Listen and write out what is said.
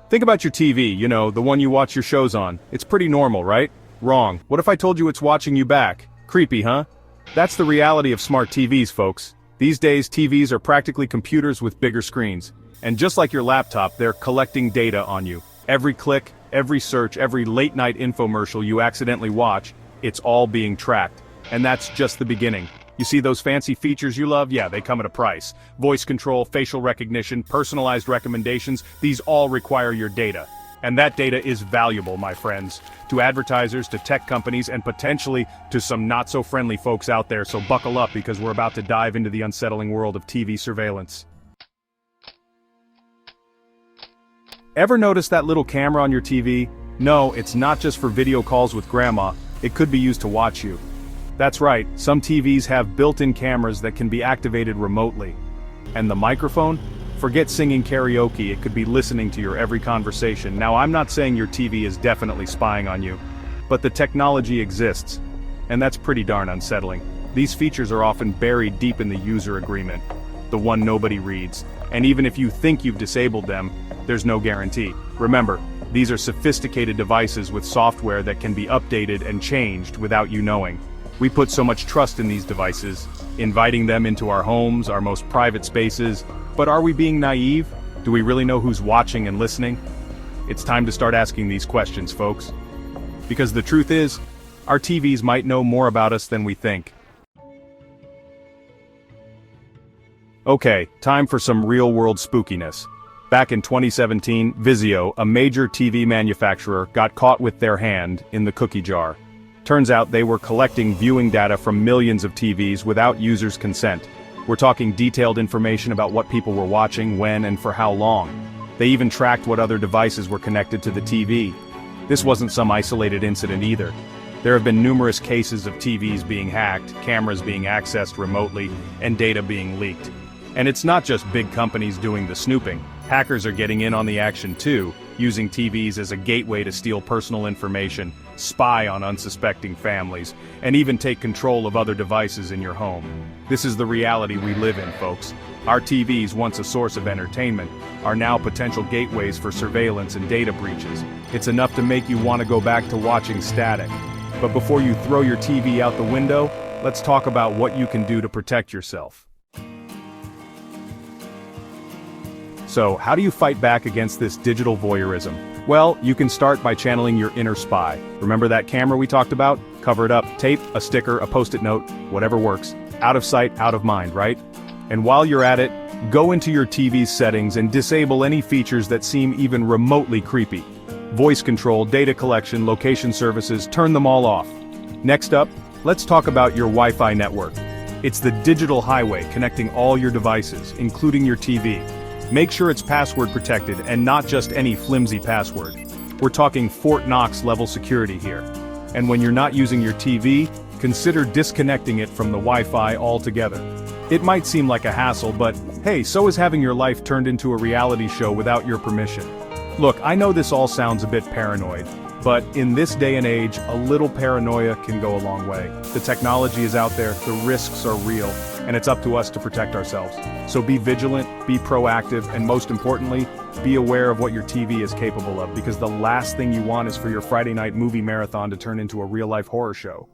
Think about your TV, you know, the one you watch your shows on. It's pretty normal, right? Wrong. What if I told you it's watching you back? Creepy, huh? That's the reality of smart TVs, folks. These days, TVs are practically computers with bigger screens. And just like your laptop, they're collecting data on you. Every click, every search, every late-night infomercial you accidentally watch, it's all being tracked. And that's just the beginning. You see those fancy features you love? Yeah, they come at a price. Voice control, facial recognition, personalized recommendations, these all require your data. And that data is valuable, my friends, to advertisers, to tech companies, and potentially to some not-so-friendly folks out there, so buckle up because we're about to dive into the unsettling world of TV surveillance. Ever notice that little camera on your TV? No, it's not just for video calls with grandma, it could be used to watch you. That's right, some TVs have built-in cameras that can be activated remotely. And the microphone? Forget singing karaoke, it could be listening to your every conversation. Now I'm not saying your TV is definitely spying on you, but the technology exists. And that's pretty darn unsettling. These features are often buried deep in the user agreement, the one nobody reads. And even if you think you've disabled them, there's no guarantee. Remember, these are sophisticated devices with software that can be updated and changed without you knowing. We put so much trust in these devices, inviting them into our homes, our most private spaces, but are we being naive? Do we really know who's watching and listening? It's time to start asking these questions, folks. Because the truth is, our TVs might know more about us than we think. Okay, time for some real-world spookiness. Back in 2017, Vizio, a major TV manufacturer, got caught with their hand in the cookie jar. Turns out they were collecting viewing data from millions of TVs without users' consent. We're talking detailed information about what people were watching, when, and for how long. They even tracked what other devices were connected to the TV. This wasn't some isolated incident either. There have been numerous cases of TVs being hacked, cameras being accessed remotely, and data being leaked. And it's not just big companies doing the snooping. Hackers are getting in on the action too, using TVs as a gateway to steal personal information, spy on unsuspecting families, and even take control of other devices in your home. This is the reality we live in, folks. Our TVs, once a source of entertainment, are now potential gateways for surveillance and data breaches. It's enough to make you want to go back to watching static. But before you throw your TV out the window, let's talk about what you can do to protect yourself. So, how do you fight back against this digital voyeurism? Well, you can start by channeling your inner spy. Remember that camera we talked about? Cover it up, tape, a sticker, a post-it note, whatever works. Out of sight, out of mind, right? And while you're at it, go into your TV's settings and disable any features that seem even remotely creepy. Voice control, data collection, location services, turn them all off. Next up, let's talk about your Wi-Fi network. It's the digital highway connecting all your devices, including your TV. Make sure it's password protected and not just any flimsy password. We're talking Fort Knox level security here. And when you're not using your TV, consider disconnecting it from the Wi-Fi altogether. It might seem like a hassle, but hey, so is having your life turned into a reality show without your permission. Look, I know this all sounds a bit paranoid, but in this day and age, a little paranoia can go a long way. The technology is out there, the risks are real, and it's up to us to protect ourselves. So be vigilant, be proactive, and most importantly, be aware of what your TV is capable of, because the last thing you want is for your Friday night movie marathon to turn into a real-life horror show.